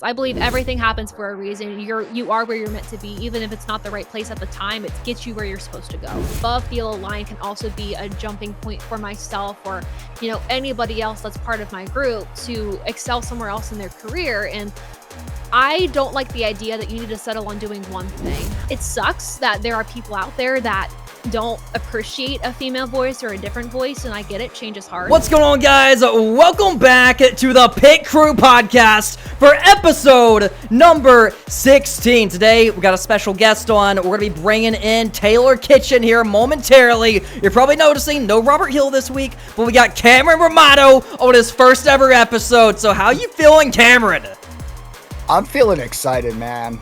I believe everything happens for a reason. You are where you're meant to be, even if it's not the right place at the time. It gets you where you're supposed to go. Above the yellow line can also be a jumping point for myself or, anybody else that's part of my group to excel somewhere else in their career. And I don't like the idea that you need to settle on doing one thing. It sucks that there are people out there that don't appreciate a female voice or a different voice, and I get it. Change is hard. What's going on, guys? Welcome back to the Pit Crew podcast for episode number 16. Today, we got a special guest on. We're going to be bringing in Taylor Kitchen here momentarily. You're probably noticing no Robert Hill this week, but we got Cameron Romano on his first ever episode. So how you feeling, Cameron? I'm feeling excited, man.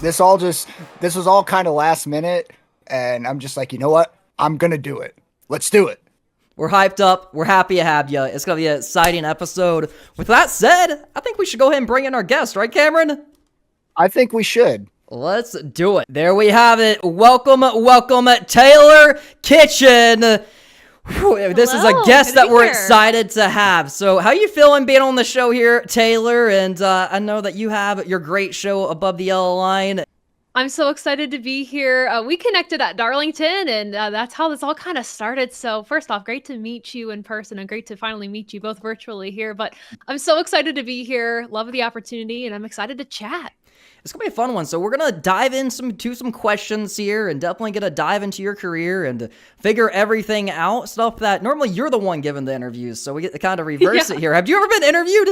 This was all kind of last minute. And I'm just like, you know what? I'm going to do it. Let's do it. We're hyped up. We're happy to have you. It's going to be an exciting episode. With that said, I think we should go ahead and bring in our guest, right, Cameron? I think we should. Let's do it. There we have it. Welcome, Taylor Kitchen. This is a guest that we're excited to have. So how you feeling being on the show here, Taylor? And I know that you have your great show Above the Yellow Line. I'm so excited to be here. We connected at Darlington, and that's how this all kind of started. So first off, great to meet you in person and great to finally meet you both virtually here. But I'm so excited to be here. Love the opportunity, and I'm excited to chat. It's going to be a fun one. So we're going to dive into some questions here and definitely going to dive into your career and figure everything out. Stuff that normally you're the one giving the interviews. So we get to kind of reverse it here. Have you ever been interviewed?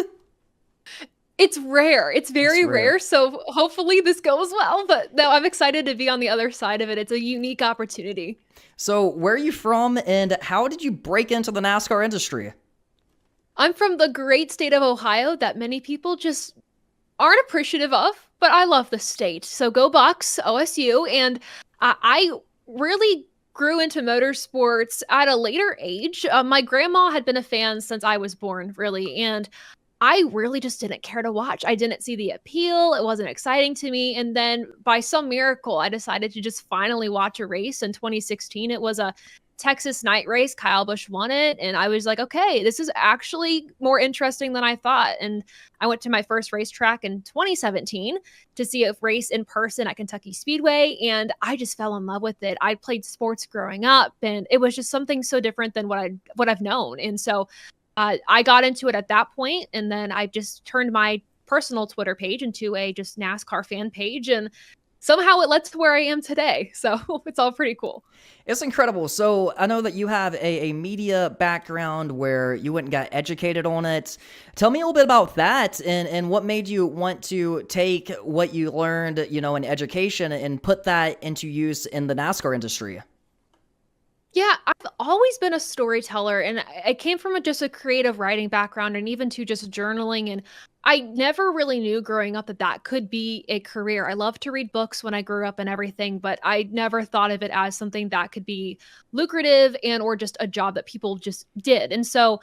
It's rare. It's very rare. So hopefully this goes well. But no, I'm excited to be on the other side of it. It's a unique opportunity. So where are you from and how did you break into the NASCAR industry? I'm from the great state of Ohio that many people just aren't appreciative of, but I love the state. So go Bucks, OSU. And I really grew into motorsports at a later age. My grandma had been a fan since I was born, really. And I really just didn't care to watch. I didn't see the appeal. It wasn't exciting to me. And then by some miracle, I decided to just finally watch a race in 2016. It was a Texas night race. Kyle Busch won it. And I was like, okay, this is actually more interesting than I thought. And I went to my first racetrack in 2017 to see a race in person at Kentucky Speedway. And I just fell in love with it. I played sports growing up and it was just something so different than what I've known. And so I got into it at that point, and then I just turned my personal Twitter page into a just NASCAR fan page, and somehow it led to where I am today. So it's all pretty cool. It's incredible. So I know that you have a media background where you went and got educated on it. Tell me a little bit about that and what made you want to take what you learned, in education and put that into use in the NASCAR industry. Yeah, I've always been a storyteller, and I came from just a creative writing background and even to just journaling. And I never really knew growing up that could be a career. I loved to read books when I grew up and everything, but I never thought of it as something that could be lucrative and or just a job that people just did. And so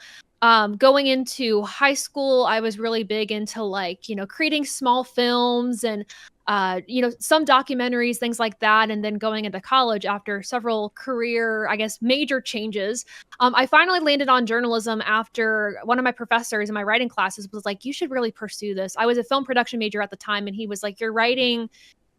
going into high school, I was really big into creating small films and some documentaries, things like that. And then going into college after several career, major changes, I finally landed on journalism after one of my professors in my writing classes was like, you should really pursue this. I was a film production major at the time. And he was like, your writing,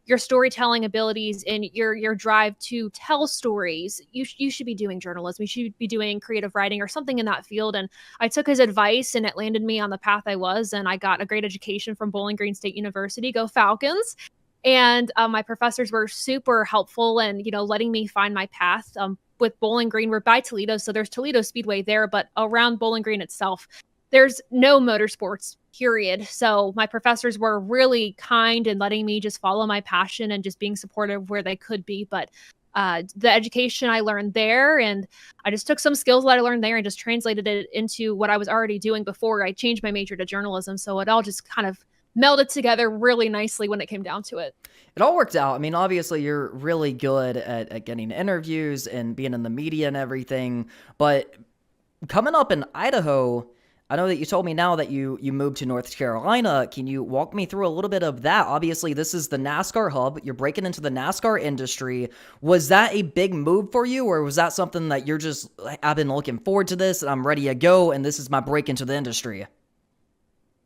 your storytelling abilities and your drive to tell stories, you should be doing journalism. You should be doing creative writing or something in that field. And I took his advice and it landed me on the path I was. And I got a great education from Bowling Green State University. Go Falcons. And my professors were super helpful and, letting me find my path. With Bowling Green, we're by Toledo. So there's Toledo Speedway there, but around Bowling Green itself, there's no motorsports, period. So my professors were really kind and letting me just follow my passion and just being supportive where they could be. But the education I learned there, and I just took some skills that I learned there and just translated it into what I was already doing before I changed my major to journalism. So it all just kind of melded together really nicely when it came down to it. It all worked out. I mean, obviously you're really good at getting interviews and being in the media and everything, but coming up in Idaho, I know that you told me now that you moved to North Carolina. Can you walk me through a little bit of that? Obviously, this is the NASCAR hub. You're breaking into the NASCAR industry. Was that a big move for you, or was that something that you're just, I've been looking forward to this, and I'm ready to go, and this is my break into the industry?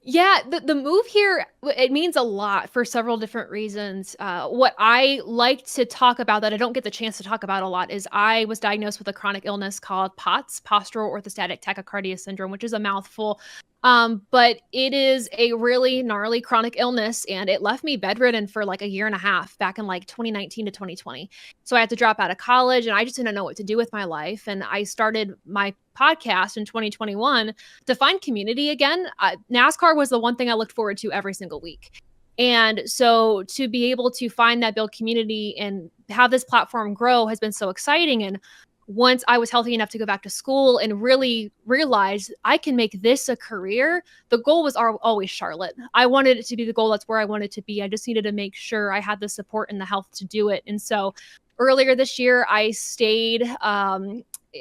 Yeah, the move here, it means a lot for several different reasons. What I like to talk about that I don't get the chance to talk about a lot is I was diagnosed with a chronic illness called POTS, postural orthostatic tachycardia syndrome, which is a mouthful. But it is a really gnarly chronic illness, and it left me bedridden for like a year and a half back in like 2019 to 2020. So I had to drop out of college, and I just didn't know what to do with my life. And I started my podcast in 2021 to find community again. NASCAR was the one thing I looked forward to every single week. And so to be able to find that, build community and have this platform grow has been so exciting. And once I was healthy enough to go back to school and really realize I can make this a career, the goal was always Charlotte. I wanted it to be the goal. That's where I wanted to be. I just needed to make sure I had the support and the health to do it. And so earlier this year, I stayed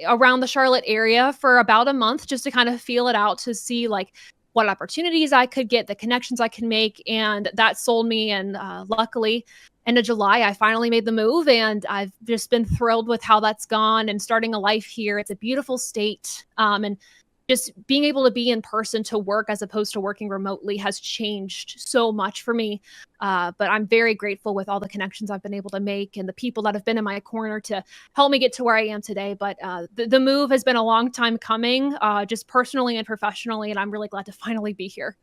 around the Charlotte area for about a month just to kind of feel it out, to see like what opportunities I could get, the connections I can make. And that sold me. And luckily, end of July, I finally made the move, and I've just been thrilled with how that's gone and starting a life here. It's a beautiful state. And just being able to be in person to work as opposed to working remotely has changed so much for me. But I'm very grateful with all the connections I've been able to make and the people that have been in my corner to help me get to where I am today. But the move has been a long time coming, just personally and professionally, and I'm really glad to finally be here.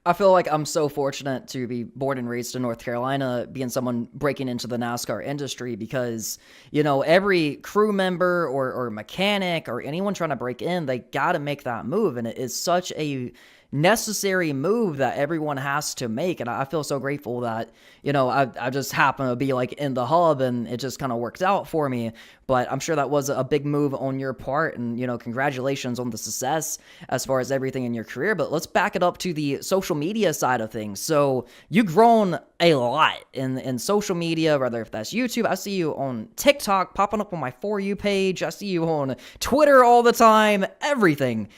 I feel like I'm so fortunate to be born and raised in North Carolina, being someone breaking into the NASCAR industry, because, you know, every crew member or mechanic or anyone trying to break in, they got to make that move. And it is such a necessary move that everyone has to make. And I feel so grateful that, you know, I just happen to be like in the hub and it just kind of worked out for me. But I'm sure that was a big move on your part, and, you know, congratulations on the success as far as everything in your career. But let's back it up to the social media side of things. So you've grown a lot in social media, whether if that's YouTube. I see you on TikTok popping up on my For You page. I see you on Twitter all the time, everything.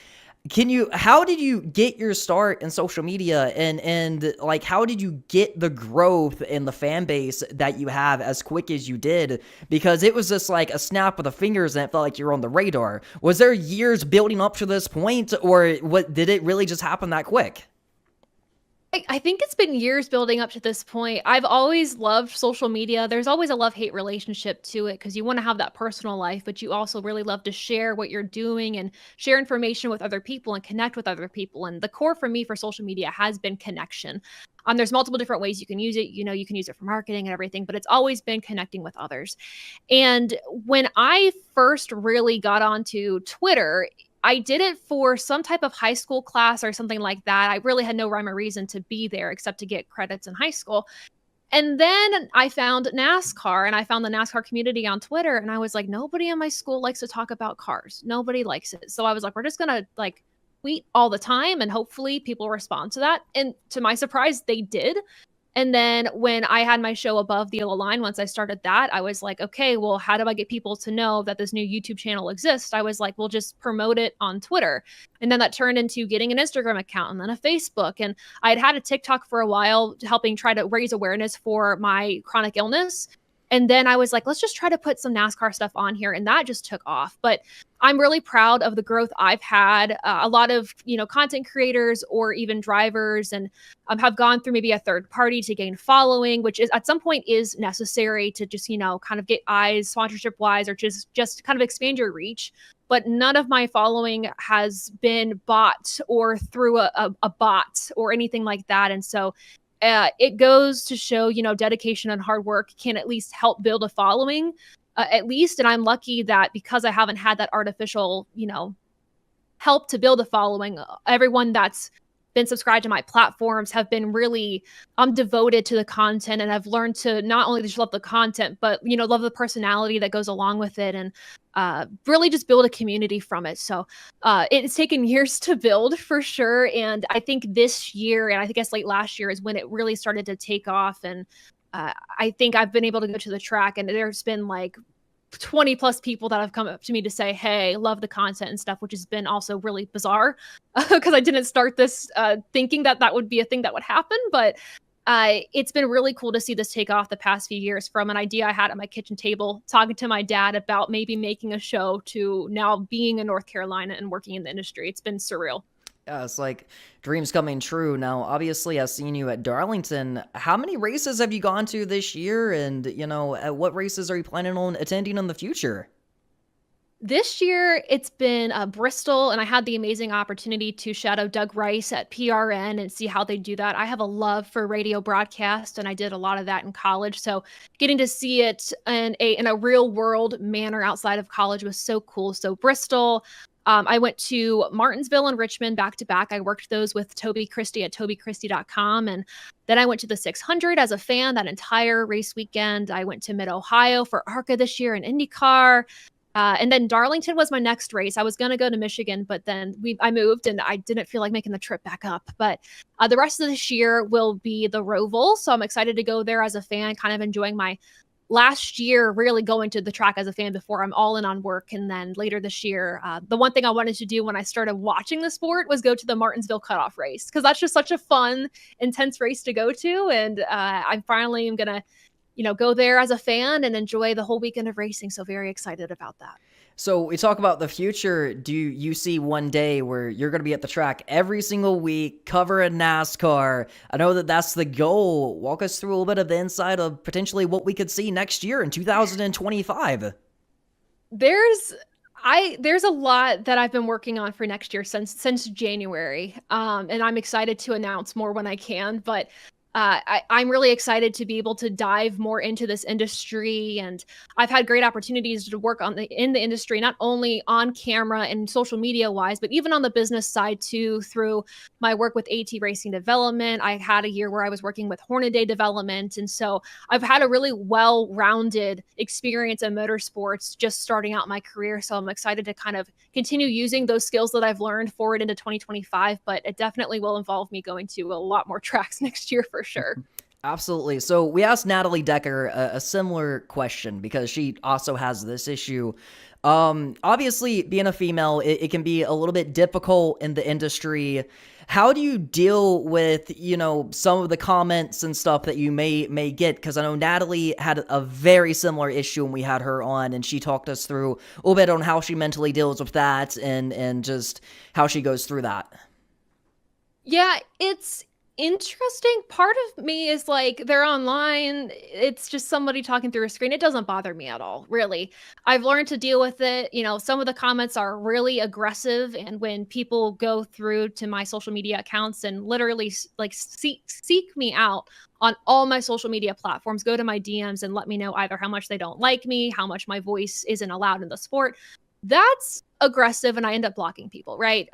How did you get your start in social media, and like, how did you get the growth in the fan base that you have as quick as you did? Because it was just like a snap of the fingers and it felt like you're on the radar. Was there years building up to this point, or what, did it really just happen that quick? I think it's been years building up to this point. I've always loved social media. There's always a love-hate relationship to it because you want to have that personal life, but you also really love to share what you're doing and share information with other people and connect with other people. And the core for me for social media has been connection. There's multiple different ways you can use it. You know, you can use it for marketing and everything, but it's always been connecting with others. And when I first really got onto Twitter, I did it for some type of high school class or something like that. I really had no rhyme or reason to be there except to get credits in high school. And then I found NASCAR, and I found the NASCAR community on Twitter, and I was like, nobody in my school likes to talk about cars. Nobody likes it. So I was like, we're just going to like tweet all the time, and hopefully people respond to that. And to my surprise, they did. And then when I had my show Above the Yellow Line, once I started that, I was like, okay, well, how do I get people to know that this new YouTube channel exists? I was like, we'll just promote it on Twitter. And then that turned into getting an Instagram account and then a Facebook. And I had a TikTok for a while, helping try to raise awareness for my chronic illness. And then I was like, let's just try to put some NASCAR stuff on here. And that just took off. But I'm really proud of the growth I've had. A lot of, you know, content creators or even drivers and have gone through maybe a third party to gain following, which is at some point is necessary to just, you know, kind of get eyes sponsorship wise, or just kind of expand your reach. But none of my following has been bought or through a bot or anything like that. And so it goes to show, you know, dedication and hard work can at least help build a following, at least. And I'm lucky that because I haven't had that artificial, you know, help to build a following, everyone that's been subscribed to my platforms have been really devoted to the content, and I've learned to not only just love the content, but, you know, love the personality that goes along with it, and really just build a community from it. So it's taken years to build for sure. And I think this year, and I guess late last year, is when it really started to take off. And I think I've been able to go to the track, and there's been like 20 plus people that have come up to me to say, hey, love the content and stuff, which has been also really bizarre because I didn't start this thinking that that would be a thing that would happen. But it's been really cool to see this take off the past few years, from an idea I had at my kitchen table, talking to my dad about maybe making a show, to now being in North Carolina and working in the industry. It's been surreal. Yeah, it's like dreams coming true. Now, obviously, I've seen you at Darlington. How many races have you gone to this year? And, what races are you planning on attending in the future? This year, it's been Bristol, and I had the amazing opportunity to shadow Doug Rice at PRN and see how they do that. I have a love for radio broadcast, and I did a lot of that in college. So getting to see it in a real world manner outside of college was so cool. So Bristol, I went to Martinsville and Richmond back to back. I worked those with Toby Christie at tobychristie.com. And then I went to the 600 as a fan that entire race weekend. I went to Mid Ohio for ARCA this year and IndyCar. And then Darlington was my next race. I was going to go to Michigan, but then I moved and I didn't feel like making the trip back up. But the rest of this year will be the Roval. So I'm excited to go there as a fan, kind of enjoying my last year, really going to the track as a fan before I'm all in on work. And then later this year, the one thing I wanted to do when I started watching the sport was go to the Martinsville cutoff race, because that's just such a fun, intense race to go to. And I finally am going to go there as a fan and enjoy the whole weekend of racing. So very excited about that. So we talk about the future. Do you see one day where you're going to be at the track every single week, covering NASCAR? I know that that's the goal. Walk us through a little bit of the inside of potentially what we could see next year in 2025. There's a lot that I've been working on for next year since January. And I'm excited to announce more when I can, but I'm really excited to be able to dive more into this industry, and I've had great opportunities to work in the industry, not only on camera and social media wise, but even on the business side too, through my work with AT Racing Development. I had a year where I was working with Hornaday Development, and so I've had a really well-rounded experience in motorsports just starting out my career. So I'm excited to kind of continue using those skills that I've learned forward into 2025, but it definitely will involve me going to a lot more tracks next year for sure. Absolutely. So we asked Natalie Decker a similar question because she also has this issue. Obviously, being a female, it can be a little bit difficult in the industry. How do you deal with, some of the comments and stuff that you may get? Because I know Natalie had a very similar issue when we had her on, and she talked us through a little bit on how she mentally deals with that and just how she goes through that. Yeah, it's interesting. Part of me is like, they're online, it's just somebody talking through a screen. It doesn't bother me at all, really. I've learned to deal with it. Some of the comments are really aggressive, and when people go through to my social media accounts and literally like seek me out on all my social media platforms, go to my DMs and let me know either how much they don't like me, how much my voice isn't allowed in the sport, that's aggressive, and I end up blocking people, right?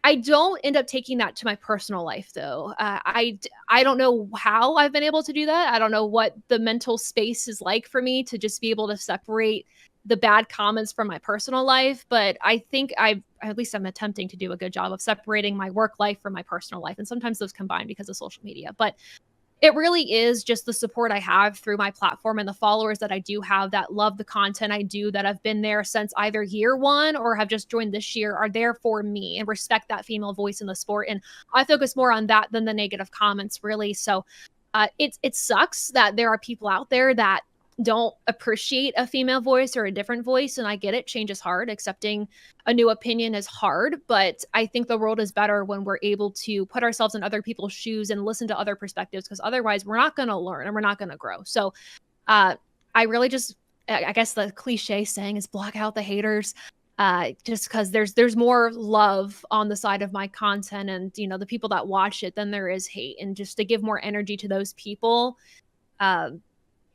I don't end up taking that to my personal life, though. I don't know how I've been able to do that. I don't know what the mental space is like for me to just be able to separate the bad comments from my personal life. But I think at least I'm attempting to do a good job of separating my work life from my personal life. And sometimes those combine because of social media. But it really is just the support I have through my platform and the followers that I do have that love the content I do, that have been there since either year one or have just joined this year, are there for me and respect that female voice in the sport. And I focus more on that than the negative comments, really. So it sucks that there are people out there that don't appreciate a female voice or a different voice. And I get it. Change is hard. Accepting a new opinion is hard. But I think the world is better when we're able to put ourselves in other people's shoes and listen to other perspectives, because otherwise we're not going to learn and we're not going to grow. So I really just, I guess the cliche saying is block out the haters. Just because there's more love on the side of my content and, the people that watch it than there is hate. And just to give more energy to those people,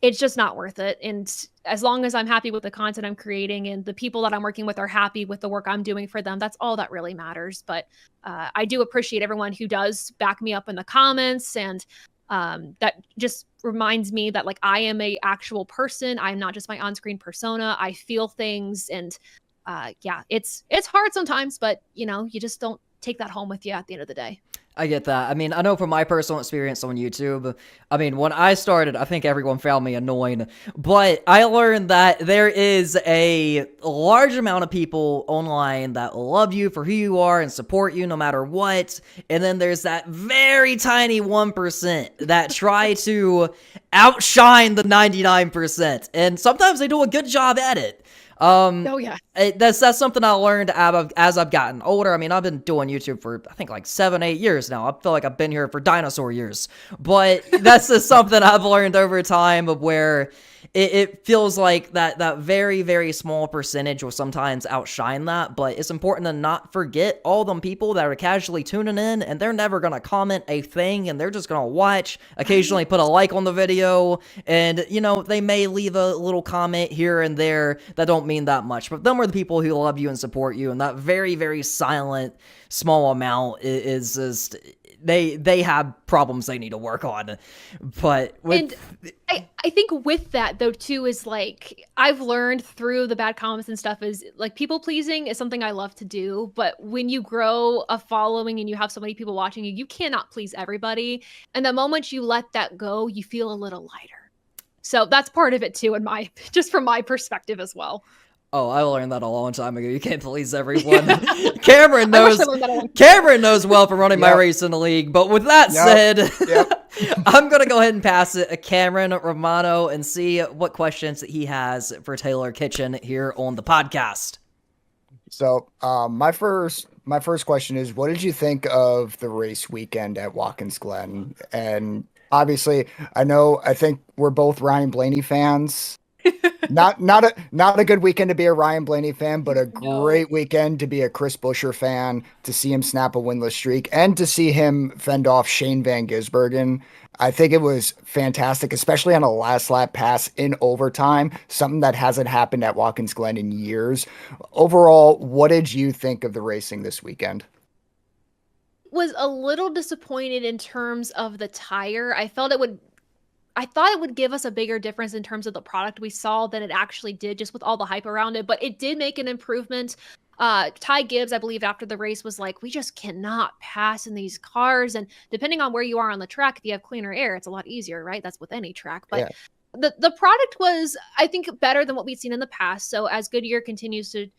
it's just not worth it. And as long as I'm happy with the content I'm creating and the people that I'm working with are happy with the work I'm doing for them, that's all that really matters. But I do appreciate everyone who does back me up in the comments. And that just reminds me that like I am a actual person. I'm not just my on-screen persona. I feel things. And yeah, it's hard sometimes, but you just don't take that home with you at the end of the day. I get that. I mean, I know from my personal experience on YouTube, I mean, when I started, I think everyone found me annoying, but I learned that there is a large amount of people online that love you for who you are and support you no matter what. And then there's that very tiny 1% that try to outshine the 99%. And sometimes they do a good job at it. Oh yeah. That's something I learned as I've gotten older. I mean, I've been doing YouTube for I think like 7-8 years now. I feel like I've been here for dinosaur years, but that's just something I've learned over time of where it feels like that very, very small percentage will sometimes outshine that, but it's important to not forget all them people that are casually tuning in and they're never going to comment a thing and they're just going to watch, occasionally put a like on the video, and, you know, they may leave a little comment here and there that don't mean that much, but them are the people who love you and support you, and that very, very silent, small amount is just... They have problems they need to work on, but and I think with that though too is like I've learned through the bad comments and stuff is like people pleasing is something I love to do, but when you grow a following and you have so many people watching you, you cannot please everybody, and the moment you let that go, you feel a little lighter. So that's part of it too, in my just from my perspective as well. Oh, I learned that a long time ago. You can't please everyone. Cameron knows. Cameron knows well from running my race in the league. But with that said, I'm gonna go ahead and pass it to Cameron Romano and see what questions he has for Taylor Kitchen here on the podcast. So, my first question is, what did you think of the race weekend at Watkins Glen? And obviously, I think we're both Ryan Blaney fans. Not a good weekend to be a Ryan Blaney fan, but a great weekend to be a Chris Buescher fan, to see him snap a winless streak and to see him fend off Shane Van Gisbergen. I think it was fantastic, especially on a last lap pass in overtime, something that hasn't happened at Watkins Glen in years. Overall, what did you think of the racing this weekend? Was a little disappointed in terms of the tire. I thought it would give us a bigger difference in terms of the product we saw than it actually did, just with all the hype around it. But it did make an improvement. Ty Gibbs, I believe, after the race was like, we just cannot pass in these cars. And depending on where you are on the track, if you have cleaner air, it's a lot easier, right? That's with any track. But the product was, I think, better than what we'd seen in the past. So as Goodyear continues to,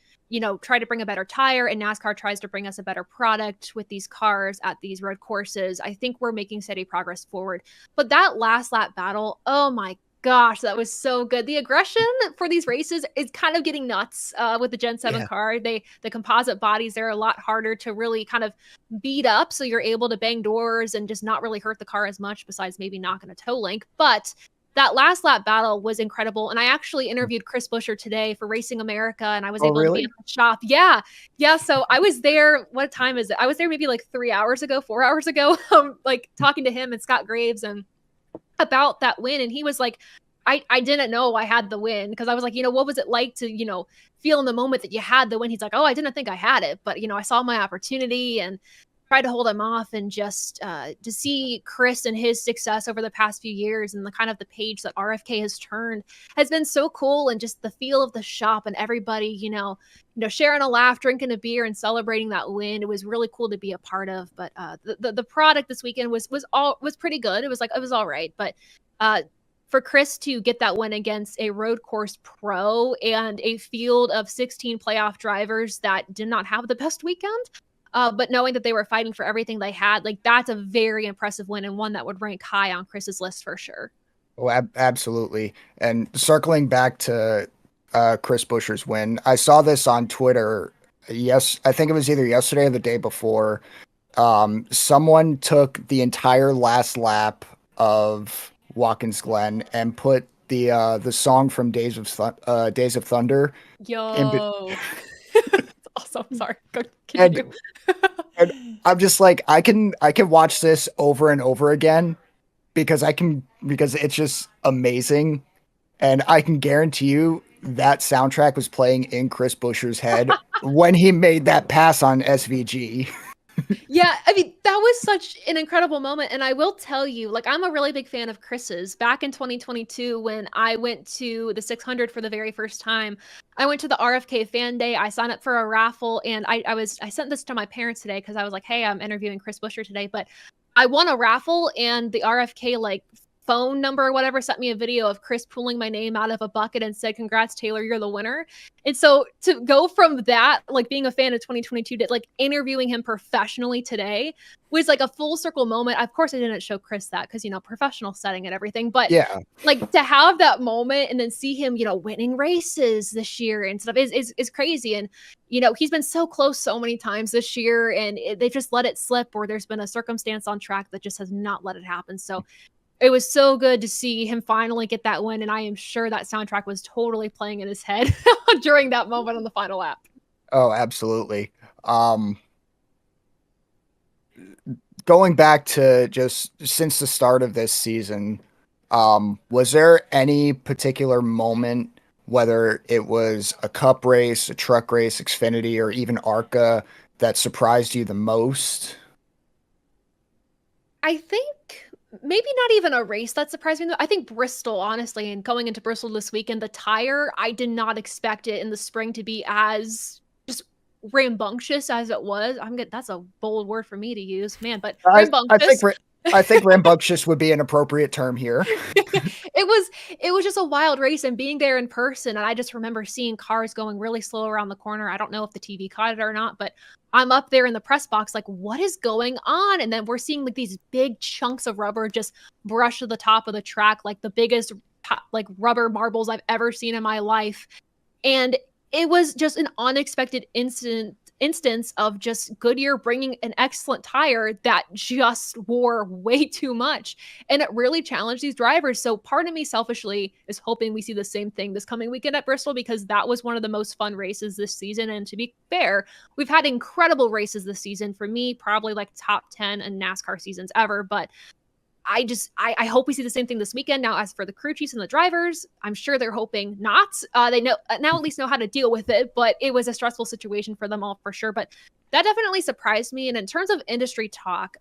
try to bring a better tire and NASCAR tries to bring us a better product with these cars at these road courses, I think we're making steady progress forward. But that last lap battle, oh my gosh, that was so good. The aggression for these races is kind of getting nuts with the Gen 7 car. The composite bodies, they're a lot harder to really kind of beat up. So you're able to bang doors and just not really hurt the car as much, besides maybe knocking a toe link. But that last lap battle was incredible. And I actually interviewed Chris Buescher today for Racing America, and I was able to be in the shop. Yeah. So I was there. What time is it? I was there maybe like 4 hours ago, like talking to him and Scott Graves and about that win. And he was like, I didn't know I had the win, because I was like, what was it like to, feel in the moment that you had the win? He's like, oh, I didn't think I had it, but I saw my opportunity and tried to hold him off. And just to see Chris and his success over the past few years and the kind of the page that RFK has turned has been so cool. And just the feel of the shop and everybody, sharing a laugh, drinking a beer and celebrating that win. It was really cool to be a part of. But the product this weekend was pretty good. It was all right. But for Chris to get that win against a road course pro and a field of 16 playoff drivers that did not have the best weekend, but knowing that they were fighting for everything they had, like, that's a very impressive win and one that would rank high on Chris's list for sure. Oh, absolutely. And circling back to Chris Buescher's win, I saw this on Twitter. Yes, I think it was either yesterday or the day before. Someone took the entire last lap of Watkins Glen and put the song from Days of Thunder. Yo. Awesome. Sorry. And I'm just like, I can watch this over and over again because it's just amazing. And I can guarantee you that soundtrack was playing in Chris Buescher's head when he made that pass on SVG. Yeah, I mean, that was such an incredible moment. And I will tell you, like, I'm a really big fan of Chris's. Back in 2022, when I went to the 600 for the very first time, I went to the RFK fan day. I signed up for a raffle, and I sent this to my parents today because I was like, hey, I'm interviewing Chris Buescher today. But I won a raffle, and the RFK, like, phone number or whatever sent me a video of Chris pulling my name out of a bucket and said, "Congrats, Taylor, you're the winner." And so to go from that, like being a fan of 2022 to like interviewing him professionally today was like a full circle moment. Of course, I didn't show Chris that because, professional setting and everything, but Yeah. like to have that moment and then see him, winning races this year and stuff is crazy. And, he's been so close so many times this year, and they just let it slip, or there's been a circumstance on track that just has not let it happen. So it was so good to see him finally get that win. And I am sure that soundtrack was totally playing in his head during that moment on the final lap. Oh, absolutely. Going back to just since the start of this season, was there any particular moment, whether it was a cup race, a truck race, Xfinity, or even ARCA, that surprised you the most? I think maybe not even a race that surprised me. I think Bristol, honestly, and going into Bristol this weekend, the tire, I did not expect it in the spring to be as just rambunctious as it was. That's a bold word for me to use, man, but rambunctious. I think rambunctious would be an appropriate term here. It was just a wild race, and being there in person, and I just remember seeing cars going really slow around the corner. I don't know if the TV caught it or not, but I'm up there in the press box like, what is going on? And then we're seeing like these big chunks of rubber just brush to the top of the track, like the biggest like rubber marbles I've ever seen in my life. And it was just an unexpected instance of just Goodyear bringing an excellent tire that just wore way too much. And it really challenged these drivers. So part of me selfishly is hoping we see the same thing this coming weekend at Bristol, because that was one of the most fun races this season. And to be fair, we've had incredible races this season. For me, probably like top 10 in NASCAR seasons ever. But I hope we see the same thing this weekend. Now, as for the crew chiefs and the drivers, I'm sure they're hoping not. They know now at least know how to deal with it, but it was a stressful situation for them all for sure. But that definitely surprised me. And in terms of industry talk,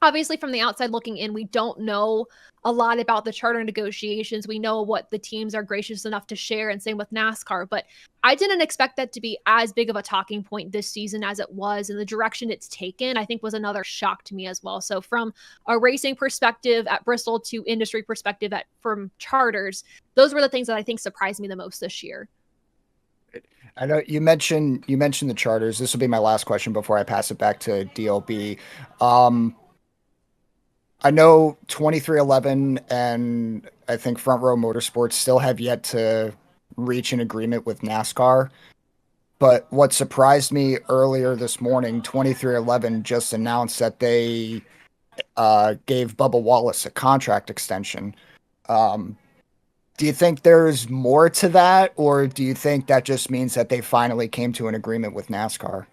obviously from the outside looking in, we don't know a lot about the charter negotiations. We know what the teams are gracious enough to share, and same with NASCAR. But I didn't expect that to be as big of a talking point this season as it was, and the direction it's taken, I think, was another shock to me as well. So from a racing perspective at Bristol to industry perspective from charters, those were the things that I think surprised me the most this year. I know you mentioned the charters. This will be my last question before I pass it back to DLB. I know 2311 and I think Front Row Motorsports still have yet to reach an agreement with NASCAR. But what surprised me earlier this morning, 2311 just announced that they gave Bubba Wallace a contract extension. Do you think there's more to that, or do you think that just means that they finally came to an agreement with NASCAR?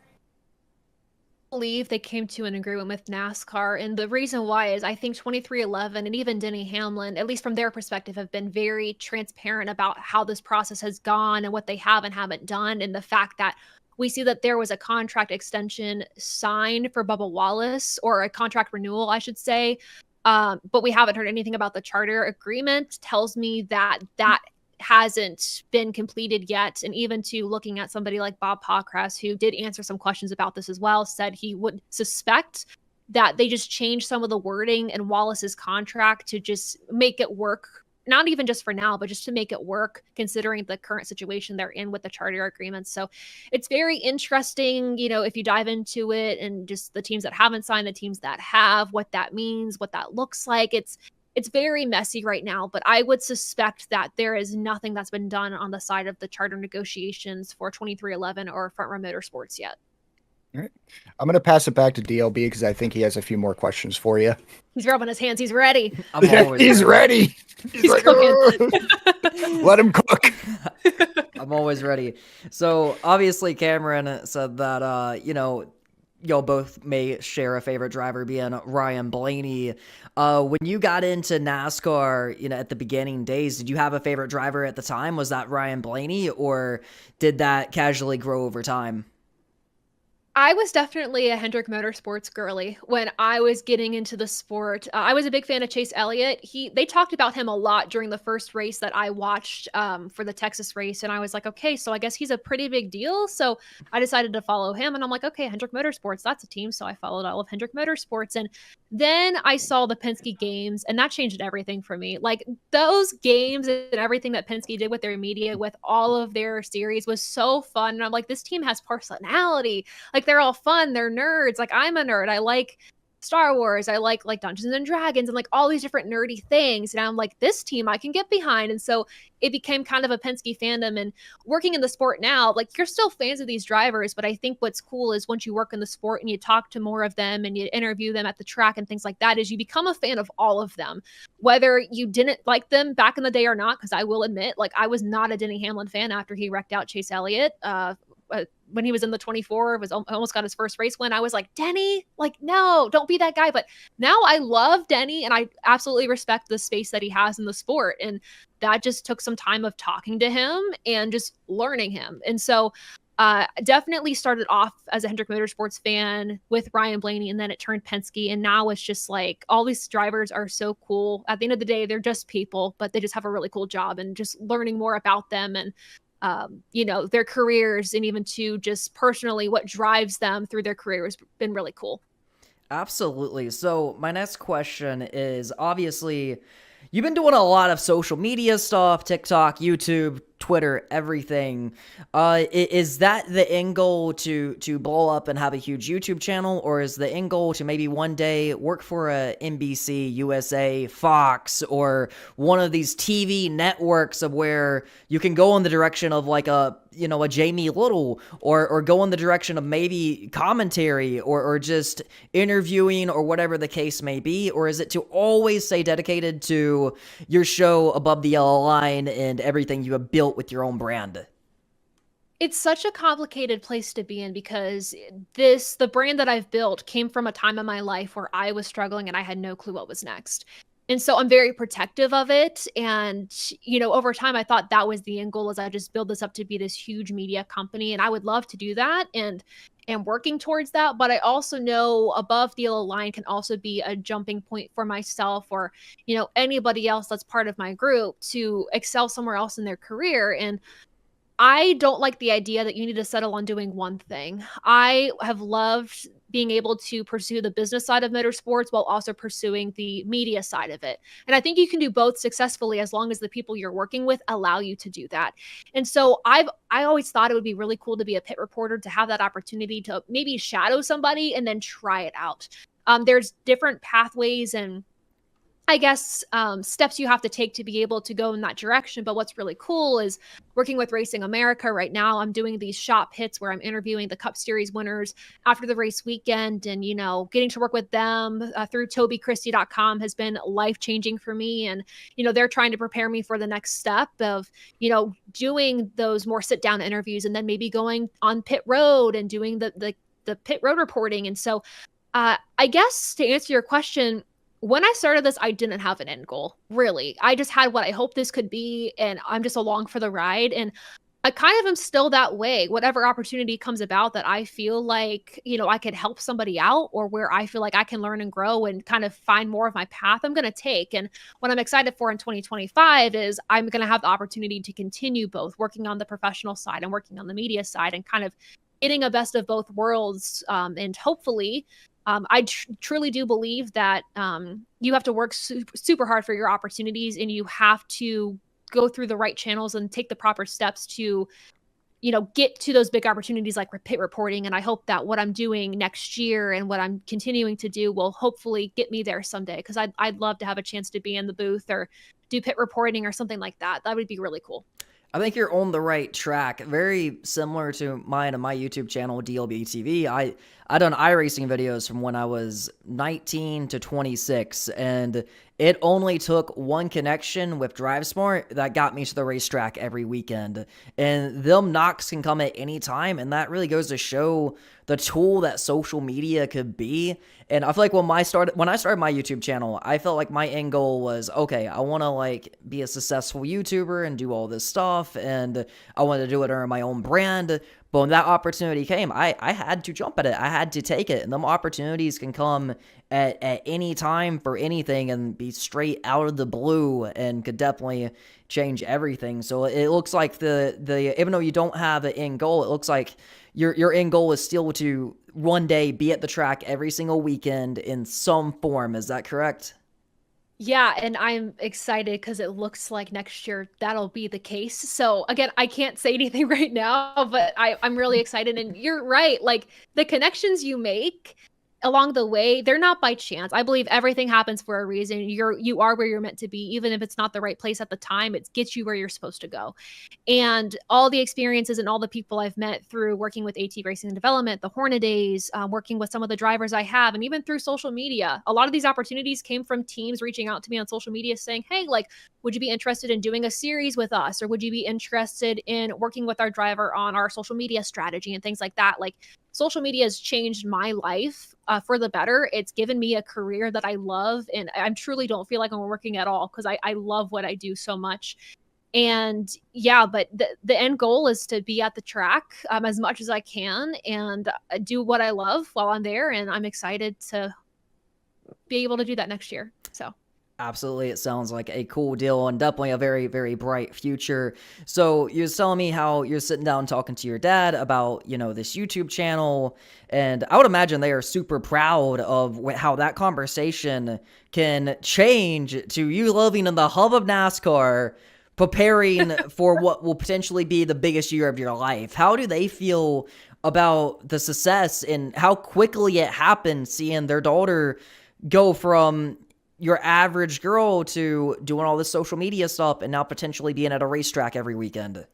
Believe they came to an agreement with NASCAR, and the reason why is I think 2311 and even Denny Hamlin, at least from their perspective, have been very transparent about how this process has gone and what they have and haven't done, and the fact that we see that there was a contract extension signed for Bubba Wallace, or a contract renewal, I should say, but we haven't heard anything about the charter agreement. Tells me that hasn't been completed yet. And even to looking at somebody like Bob Pockrass, who did answer some questions about this as well, said he would suspect that they just changed some of the wording in Wallace's contract to just make it work, not even just for now, but just to make it work considering the current situation they're in with the charter agreements. So it's very interesting, if you dive into it, and just the teams that haven't signed, the teams that have, what that means, what that looks like. It's very messy right now, but I would suspect that there is nothing that's been done on the side of the charter negotiations for 2311 or Front Row Motorsports yet. All right. I'm going to pass it back to DLB because I think he has a few more questions for you. He's rubbing his hands. He's ready. He's ready. He's like, cooking. Let him cook. I'm always ready. So obviously Cameron said that, y'all both may share a favorite driver, being Ryan Blaney. When you got into NASCAR, at the beginning days, did you have a favorite driver at the time? Was that Ryan Blaney, or did that casually grow over time? I was definitely a Hendrick Motorsports girly when I was getting into the sport. I was a big fan of Chase Elliott. They talked about him a lot during the first race that I watched for the Texas race, and I was like, okay, so I guess he's a pretty big deal. So I decided to follow him, and I'm like, okay, Hendrick Motorsports, that's a team. So I followed all of Hendrick Motorsports, and then I saw the Penske games, and that changed everything for me. Like those games and everything that Penske did with their media, with all of their series, was so fun. And I'm like, this team has personality. Like they're all fun, they're nerds. Like I'm a nerd. I like Star Wars. I like Dungeons and Dragons and like all these different nerdy things. And I'm like, this team I can get behind. And so it became kind of a Penske fandom. And working in the sport now, like you're still fans of these drivers, but I think what's cool is once you work in the sport and you talk to more of them and you interview them at the track and things like that, is you become a fan of all of them, whether you didn't like them back in the day or not. Because I will admit, like I was not a Denny Hamlin fan after he wrecked out Chase Elliott. When he was in the 24, was almost got his first race win. I was like, Denny, like, no, don't be that guy. But now I love Denny and I absolutely respect the space that he has in the sport. And that just took some time of talking to him and just learning him. And so definitely started off as a Hendrick Motorsports fan with Ryan Blaney, and then it turned Penske. And now it's just like all these drivers are so cool. At the end of the day, they're just people, but they just have a really cool job, and just learning more about them and their careers, and even to just personally what drives them through their career has been really cool. Absolutely. So my next question is, obviously you've been doing a lot of social media stuff, TikTok, YouTube, Twitter, everything. Is that the end goal to blow up and have a huge YouTube channel, or is the end goal to maybe one day work for a NBC, USA, Fox, or one of these TV networks of where you can go in the direction of like a Jamie Little, or go in the direction of maybe commentary or just interviewing or whatever the case may be? Or is it to always stay dedicated to your show above the yellow line and everything you have built with your own brand? It's such a complicated place to be in, because the brand that I've built came from a time in my life where I was struggling and I had no clue what was next. And so I'm very protective of it. And, over time, I thought that was the end goal, is I just build this up to be this huge media company. And I would love to do that and working towards that. But I also know above the yellow line can also be a jumping point for myself, or, anybody else that's part of my group, to excel somewhere else in their career. And I don't like the idea that you need to settle on doing one thing. I have loved being able to pursue the business side of motorsports while also pursuing the media side of it. And I think you can do both successfully as long as the people you're working with allow you to do that. And so I always thought it would be really cool to be a pit reporter, to have that opportunity to maybe shadow somebody and then try it out. There's different pathways and I guess steps you have to take to be able to go in that direction. But what's really cool is working with Racing America right now. I'm doing these shop hits where I'm interviewing the Cup Series winners after the race weekend, and getting to work with them through TobyChristie.com has been life-changing for me. And they're trying to prepare me for the next step of doing those more sit-down interviews, and then maybe going on pit road and doing the pit road reporting. And so I guess to answer your question, when I started this, I didn't have an end goal, really. I just had what I hoped this could be, and I'm just along for the ride. And I kind of am still that way. Whatever opportunity comes about that I feel like, I could help somebody out, or where I feel like I can learn and grow and kind of find more of my path, I'm going to take. And what I'm excited for in 2025 is I'm going to have the opportunity to continue both working on the professional side and working on the media side, and kind of getting a best of both worlds. And hopefully, I truly do believe that you have to work super hard for your opportunities, and you have to go through the right channels and take the proper steps to, get to those big opportunities like pit reporting. And I hope that what I'm doing next year and what I'm continuing to do will hopefully get me there someday, because I'd love to have a chance to be in the booth or do pit reporting or something like that. That would be really cool. I think you're on the right track. Very similar to mine and my YouTube channel, DLBTV. I done iRacing videos from when I was 19 to 26, and it only took one connection with DriveSmart that got me to the racetrack every weekend. And them knocks can come at any time, and that really goes to show the tool that social media could be. And I feel like when I started my YouTube channel, I felt like my end goal was, okay, I want to be a successful YouTuber and do all this stuff, and I wanted to do it under my own brand. But when that opportunity came, I had to jump at it. I had to take it. And them opportunities can come at any time for anything and be straight out of the blue and could definitely change everything. So it looks like the even though you don't have an end goal, it looks like your end goal is still to one day be at the track every single weekend in some form. Is that correct? Yeah, and I'm excited because it looks like next year that'll be the case. So again, I can't say anything right now, but I'm really excited. And you're right, like the connections you make along the way, they're not by chance. I believe everything happens for a reason. You are where you're meant to be, even if it's not the right place at the time. It gets you where you're supposed to go. And all the experiences and all the people I've met through working with AT Racing and Development, the Hornet Days, working with some of the drivers I have, and even through social media, a lot of these opportunities came from teams reaching out to me on social media saying, hey, like, would you be interested in doing a series with us? Or would you be interested in working with our driver on our social media strategy and things like that? Like, social media has changed my life for the better. It's given me a career that I love, and I truly don't feel like I'm working at all because I love what I do so much. And yeah, but the end goal is to be at the track as much as I can and do what I love while I'm there. And I'm excited to be able to do that next year. So. Absolutely. It sounds like a cool deal and definitely a very, very bright future. So you're telling me how you're sitting down talking to your dad about, this YouTube channel. And I would imagine they are super proud of how that conversation can change to you living in the hub of NASCAR, preparing for what will potentially be the biggest year of your life. How do they feel about the success and how quickly it happened, seeing their daughter go from your average girl to doing all this social media stuff and now potentially being at a racetrack every weekend?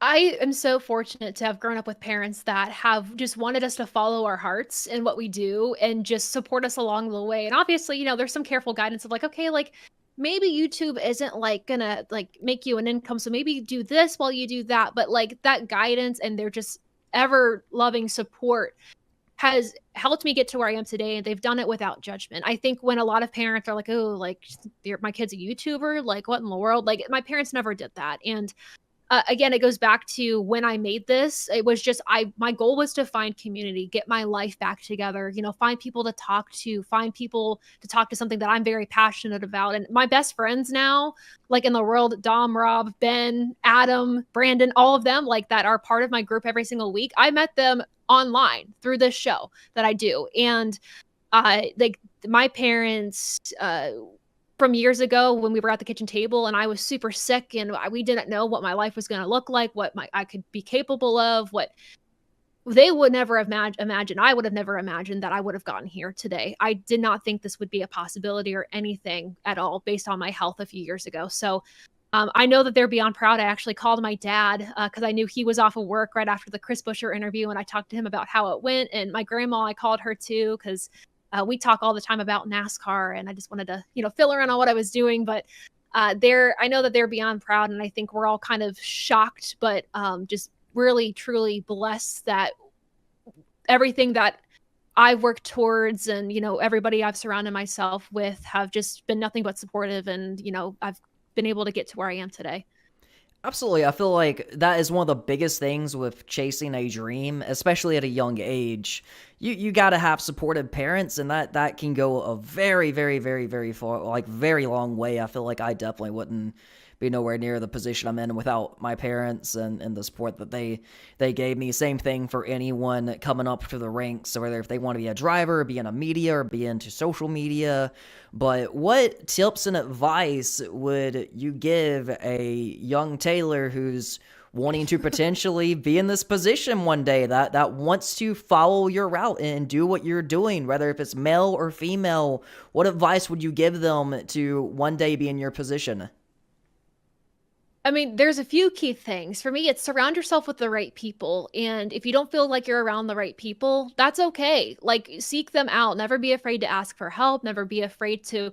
I am so fortunate to have grown up with parents that have just wanted us to follow our hearts in what we do and just support us along the way. And obviously, there's some careful guidance of like, okay, like maybe YouTube isn't like gonna like make you an income. So maybe do this while you do that. But like that guidance and they're just ever loving support has helped me get to where I am today, and they've done it without judgment. I think when a lot of parents are like, "Oh, like my kid's a YouTuber, like what in the world?" Like my parents never did that. And again, it goes back to when I made this. It was just my goal was to find community, get my life back together, find people to talk to, find people to talk to something that I'm very passionate about. And my best friends now, like in the world, Dom, Rob, Ben, Adam, Brandon, all of them like that are part of my group every single week. I met them online through this show that I do. And like my parents from years ago when we were at the kitchen table and I was super sick and we didn't know what my life was going to look like, what I could be capable of, what they would never have imagined. I would have never imagined that I would have gotten here today. I did not think this would be a possibility or anything at all based on my health a few years ago. So I know that they're beyond proud. I actually called my dad because I knew he was off of work right after the Chris Buescher interview, and I talked to him about how it went. And my grandma, I called her too because we talk all the time about NASCAR, and I just wanted to, fill her in on what I was doing. But I know that they're beyond proud, and I think we're all kind of shocked, but just really, truly blessed that everything that I've worked towards and, everybody I've surrounded myself with have just been nothing but supportive. And, I've been able to get to where I am today. Absolutely. I feel like that is one of the biggest things with chasing a dream, especially at a young age. You got to have supportive parents, and that can go a very, very, very, very far, like very long way. I feel like I definitely wouldn't be nowhere near the position I'm in without my parents and the support that they gave me. Same thing for anyone coming up through the ranks, so whether if they want to be a driver, be in a media, or be into social media. But what tips and advice would you give a young Taylor who's wanting to potentially be in this position one day, that wants to follow your route and do what you're doing, whether if it's male or female? What advice would you give them to one day be in your position? I mean, there's a few key things. For me, it's surround yourself with the right people. And if you don't feel like you're around the right people, that's okay. Like, seek them out. Never be afraid to ask for help. Never be afraid to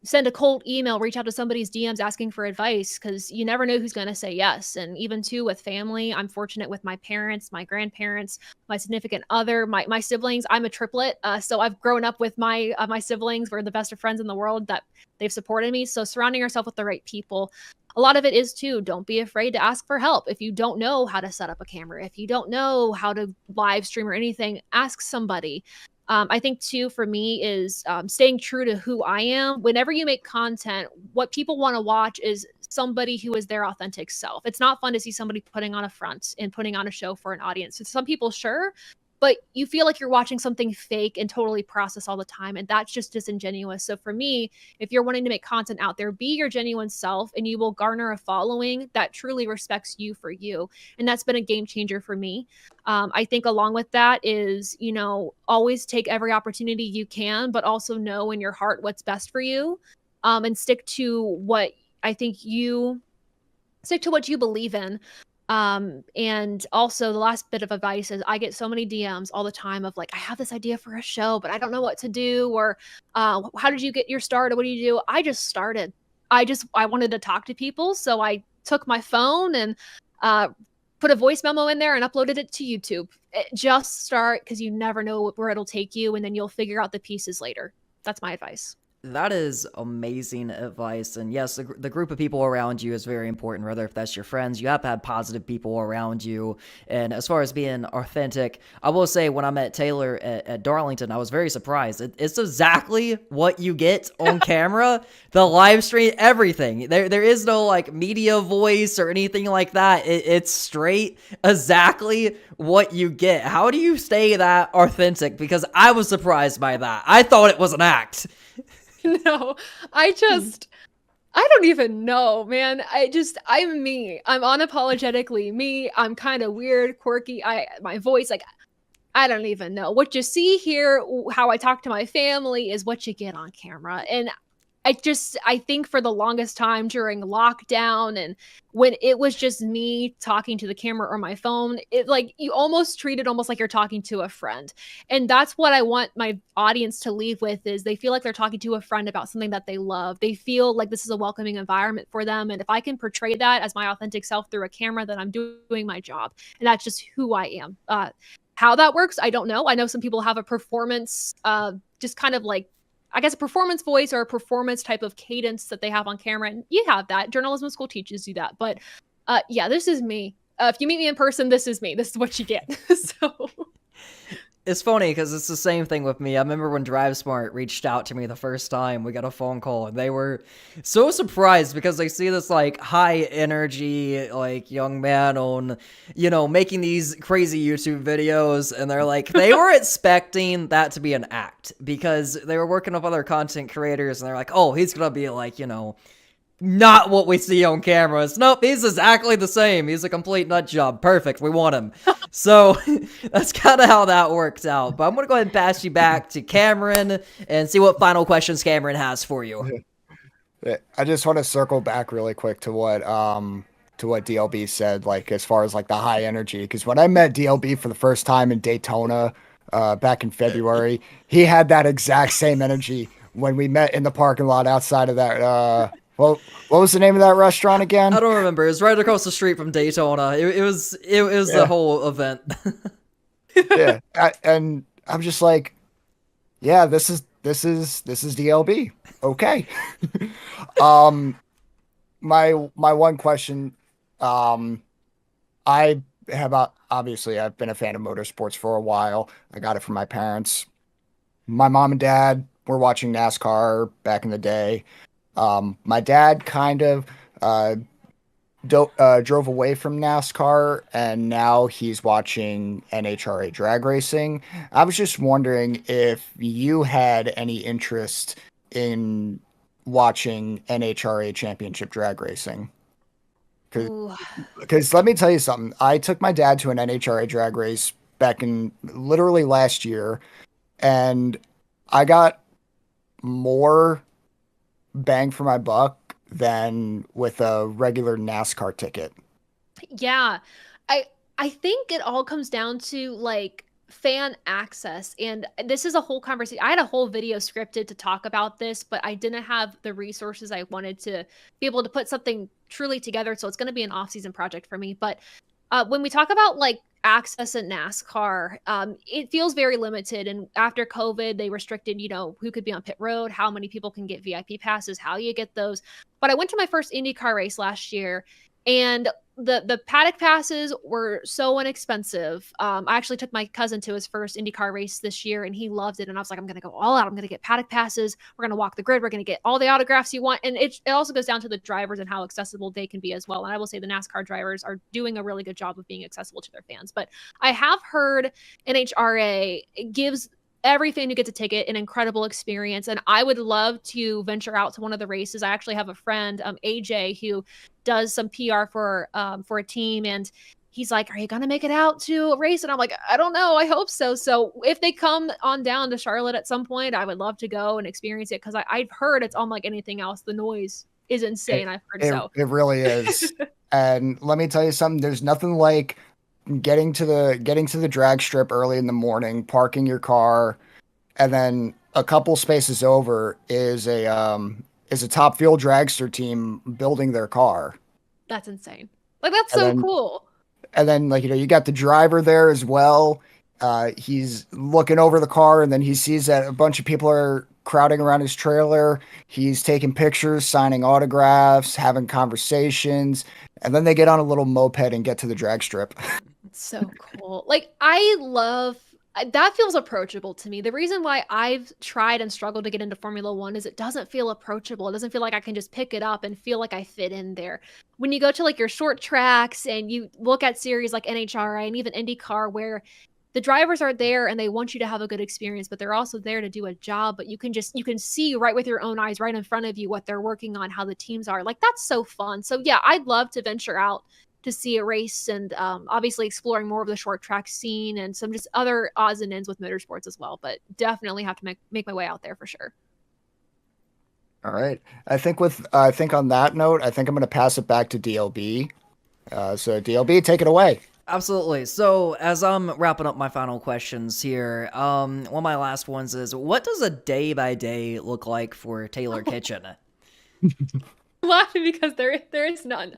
send a cold email, reach out to somebody's DMs asking for advice, because you never know who's going to say yes. And even too with family, I'm fortunate with my parents, my grandparents, my significant other, my siblings. I'm a triplet, so I've grown up with my siblings. We're the best of friends in the world. That they've supported me. So surrounding yourself with the right people. a lot of it is too, don't be afraid to ask for help. If you don't know how to set up a camera, if you don't know how to live stream or anything, ask somebody. I think too, for me, is staying true to who I am. Whenever you make content, what people want to watch is somebody who is their authentic self. It's not fun to see somebody putting on a front and putting on a show for an audience. So some people, sure, but you feel like you're watching something fake and totally processed all the time. And that's just disingenuous. So for me, if you're wanting to make content out there, be your genuine self and you will garner a following that truly respects you for you. And that's been a game changer for me. I think along with that is, always take every opportunity you can, but also know in your heart what's best for you, and stick to what you believe in. And also the last bit of advice is I get so many DMs all the time of like, I have this idea for a show, but I don't know what to do. Or, how did you get your start? Or what do you do? I just started. I wanted to talk to people. So I took my phone and, put a voice memo in there and uploaded it to YouTube. Just start, because you never know where it'll take you. And then you'll figure out the pieces later. That's my advice. That is amazing advice. And yes, the group of people around you is very important, whether if that's your friends, you have to have positive people around you. And as far as being authentic, I will say when I met Taylor at Darlington, I was very surprised. It's exactly what you get on camera, the live stream, everything. There is no like media voice or anything like that. It's straight exactly what you get. How do you stay that authentic? Because I was surprised by that. I thought it was an act. No, I don't even know, man. I'm me. I'm unapologetically me. I'm kind of weird, quirky. My voice, like, I don't even know. What you see here, how I talk to my family is what you get on camera. And I think for the longest time during lockdown and when it was just me talking to the camera or my phone, it like you almost treat it almost like you're talking to a friend. And that's what I want my audience to leave with is they feel like they're talking to a friend about something that they love. They feel like this is a welcoming environment for them. And if I can portray that as my authentic self through a camera, then I'm doing my job. And that's just who I am. How that works, I don't know. I know some people have a performance, just kind of like, I guess a performance voice or a performance type of cadence that they have on camera. And you have that. Journalism school teaches you that. But yeah, this is me. If you meet me in person, this is me. This is what you get. So It's funny because it's the same thing with me. I remember when DriveSmart reached out to me the first time, we got a phone call and they were so surprised because they see this like high energy, like young man on, making these crazy YouTube videos. And they're like, they were expecting that to be an act because they were working with other content creators and they're like, oh, he's going to be like, not what we see on cameras. Nope, he's exactly the same. He's a complete nut job. Perfect. We want him. So that's kind of how that works out. But I'm going to go ahead and pass you back to Cameron and see what final questions Cameron has for you. I just want to circle back really quick to what DLB said, like as far as like the high energy. Because when I met DLB for the first time in Daytona back in February, he had that exact same energy when we met in the parking lot outside of that. Well, what was the name of that restaurant again? I don't remember. It was right across the street from Daytona. It was the whole event. Yeah, and I'm just like, yeah, this is DLB. Okay. My one question, I have obviously I've been a fan of motorsports for a while. I got it from my parents. My mom and dad were watching NASCAR back in the day. My dad kind of drove away from NASCAR and now he's watching NHRA drag racing. I was just wondering if you had any interest in watching NHRA championship drag racing. Because let me tell you something. I took my dad to an NHRA drag race back in literally last year and I got more bang for my buck than with a regular NASCAR ticket. yeah, I think it all comes down to like fan access. And this is a whole conversation. I had a whole video scripted to talk about this, but I didn't have the resources I wanted to be able to put something truly together. So it's going to be an off-season project for me. But when we talk about like access in NASCAR, it feels very limited. And after COVID, they restricted, who could be on pit road, how many people can get VIP passes, how you get those. But I went to my first IndyCar race last year, and the paddock passes were so inexpensive. I actually took my cousin to his first IndyCar race this year, and he loved it. And I was like, I'm going to go all out. I'm going to get paddock passes. We're going to walk the grid. We're going to get all the autographs you want. And it also goes down to the drivers and how accessible they can be as well. And I will say the NASCAR drivers are doing a really good job of being accessible to their fans. But I have heard NHRA gives everything to get to ticket an incredible experience, and I would love to venture out to one of the races. I actually have a friend, AJ, who does some PR for a team, and he's like, are you gonna make it out to a race? And I'm like, I don't know, I hope so. So if they come on down to Charlotte at some point, I would love to go and experience it, because I've heard it's unlike anything else. The noise is insane. I've heard so. It really is. And let me tell you something, there's nothing like getting to the drag strip early in the morning, parking your car, and then a couple spaces over is a Top Fuel dragster team building their car. That's insane. Like, that's so cool. And then, like, you got the driver there as well. He's looking over the car, and then he sees that a bunch of people are crowding around his trailer. He's taking pictures, signing autographs, having conversations, and then they get on a little moped and get to the drag strip. So cool. Like, I love that. Feels approachable to me. The reason why I've tried and struggled to get into Formula One is it doesn't feel approachable. It doesn't feel like I can just pick it up and feel like I fit in there. When you go to like your short tracks and you look at series like NHRA and even IndyCar, where the drivers are there and they want you to have a good experience, but they're also there to do a job. But you can see right with your own eyes, right in front of you, what they're working on, how the teams are. Like, that's so fun. So yeah, I'd love to venture out to see a race, and obviously exploring more of the short track scene and some just other odds and ends with motorsports as well. But definitely have to make my way out there for sure. All right. I think on that note, I think I'm going to pass it back to DLB. So DLB, take it away. Absolutely. So as I'm wrapping up my final questions here, one of my last ones is, what does a day by day look like for Taylor Kitchen? Laughing because there is none.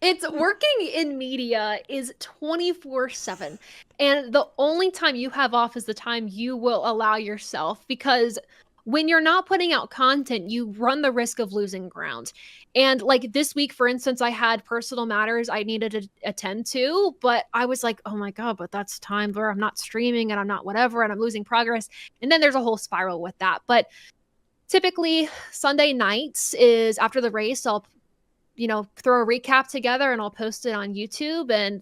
It's working in media is 24/7. And the only time you have off is the time you will allow yourself, because when you're not putting out content, you run the risk of losing ground. And like this week, for instance, I had personal matters I needed to attend to, but I was like, oh my God, but that's time where I'm not streaming and I'm not whatever, and I'm losing progress. And then there's a whole spiral with that. But typically Sunday nights is after the race, I'll throw a recap together and I'll post it on YouTube, and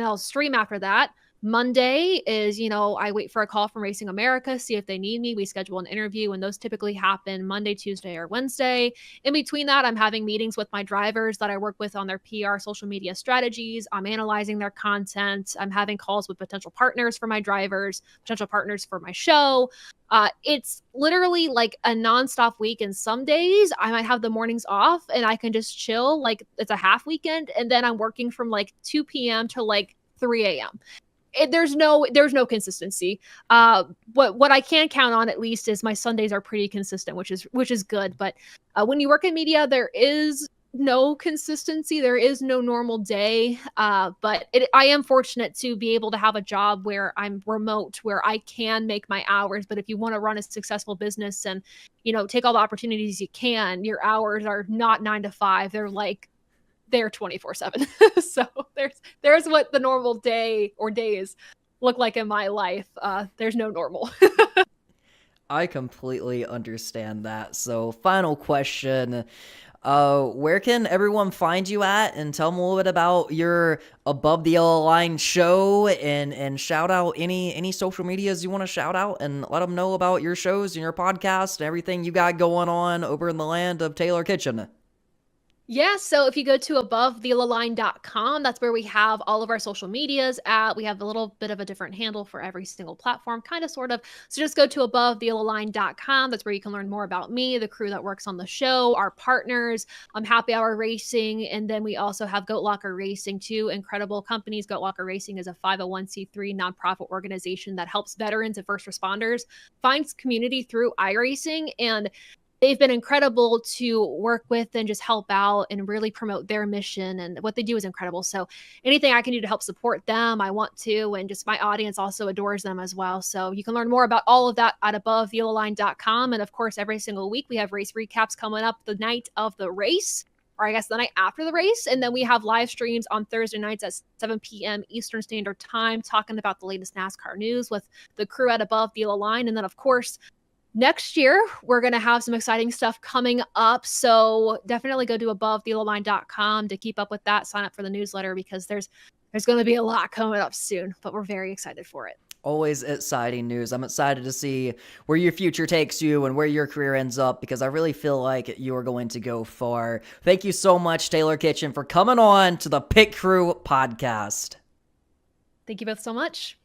I'll stream after that. Monday is, I wait for a call from Racing America, see if they need me. We schedule an interview, and those typically happen Monday, Tuesday, or Wednesday. In between that, I'm having meetings with my drivers that I work with on their PR, social media strategies. I'm analyzing their content. I'm having calls with potential partners for my drivers, potential partners for my show. It's literally like a nonstop week. And some days I might have the mornings off and I can just chill. Like, it's a half weekend. And then I'm working from like 2 p.m. to like 3 a.m. There's no consistency. What I can count on at least is my Sundays are pretty consistent, which is good. But when you work in media, there is no consistency. There is no normal day. But I am fortunate to be able to have a job where I'm remote, where I can make my hours. But if you want to run a successful business and, take all the opportunities you can, your hours are not 9 to 5. They're 24/7. So there's what the normal day or days look like in my life. There's no normal. I completely understand that. So final question, where can everyone find you at, and tell them a little bit about your Above the Yellow Line show, and shout out any social medias you want to shout out, and let them know about your shows and your podcast and everything you got going on over in the land of Taylor Kitchen. Yeah, so if you go to abovetheyellowline.com, that's where we have all of our social medias at. We have a little bit of a different handle for every single platform, kind of, sort of. So just go to abovetheyellowline.com. That's where you can learn more about me, the crew that works on the show, our partners, Happy Hour Racing, and then we also have Goat Locker Racing, two incredible companies. Goat Locker Racing is a 501c3 nonprofit organization that helps veterans and first responders find community through iRacing. And they've been incredible to work with and just help out and really promote their mission. And what they do is incredible. So anything I can do to help support them, I want to. And just my audience also adores them as well. So you can learn more about all of that at AboveTheYellowLine.com. And of course, every single week we have race recaps coming up the night of the race, or I guess the night after the race. And then we have live streams on Thursday nights at 7 p.m. Eastern Standard Time, talking about the latest NASCAR news with the crew at Above the Yellow Line. And then, of course, next year, we're going to have some exciting stuff coming up. So definitely go to AboveTheYellowLine.com to keep up with that. Sign up for the newsletter because there's going to be a lot coming up soon, but we're very excited for it. Always exciting news. I'm excited to see where your future takes you and where your career ends up, because I really feel like you are going to go far. Thank you so much, Taylor Kitchen, for coming on to the Pit Crew podcast. Thank you both so much.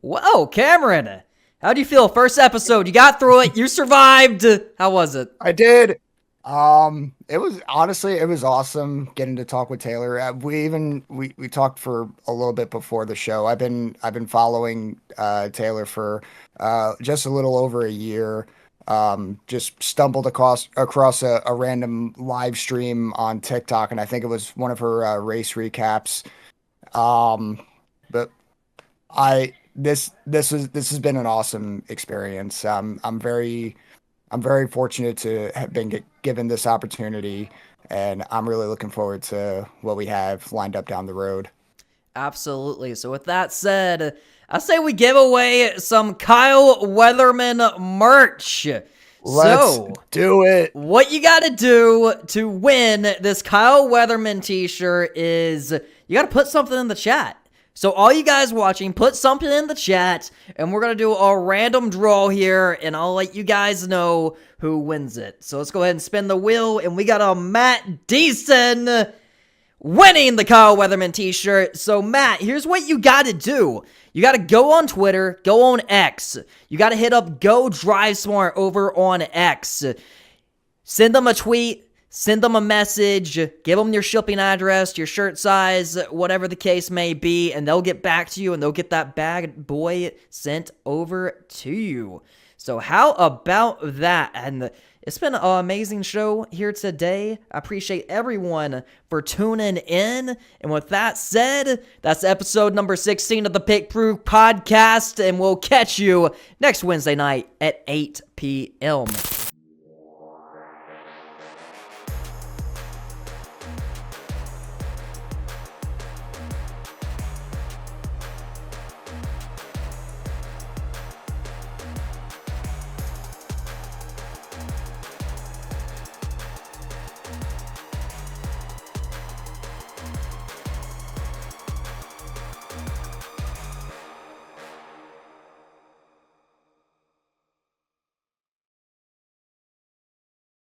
Whoa, Cameron, how do you feel? First episode, you got through it, you survived. How was it? I did. It was awesome getting to talk with Taylor. We talked for a little bit before the show. I've been following Taylor for just a little over a year. Just stumbled across a random live stream on TikTok, and I think it was one of her race recaps. But this has been an awesome experience. I'm very fortunate to have been given this opportunity, and I'm really looking forward to what we have lined up down the road. Absolutely. So with that said, I say we give away some Kyle Weatherman merch. Let's do it. What you got to do to win this Kyle Weatherman t-shirt is you got to put something in the chat. So all you guys watching, put something in the chat, and we're going to do a random draw here, and I'll let you guys know who wins it. So let's go ahead and spin the wheel, and we got a Matt Deason winning the Kyle Weatherman t-shirt. So Matt, here's what you got to do. You got to go on Twitter, go on X. You got to hit up Go DriveSmart over on X. Send them a tweet. Send them a message, give them your shipping address, your shirt size, whatever the case may be, and they'll get back to you, and they'll get that bad boy sent over to you. So how about that? And it's been an amazing show here today. I appreciate everyone for tuning in. And with that said, that's episode number 16 of the Pit Crew podcast, and we'll catch you next Wednesday night at 8 p.m.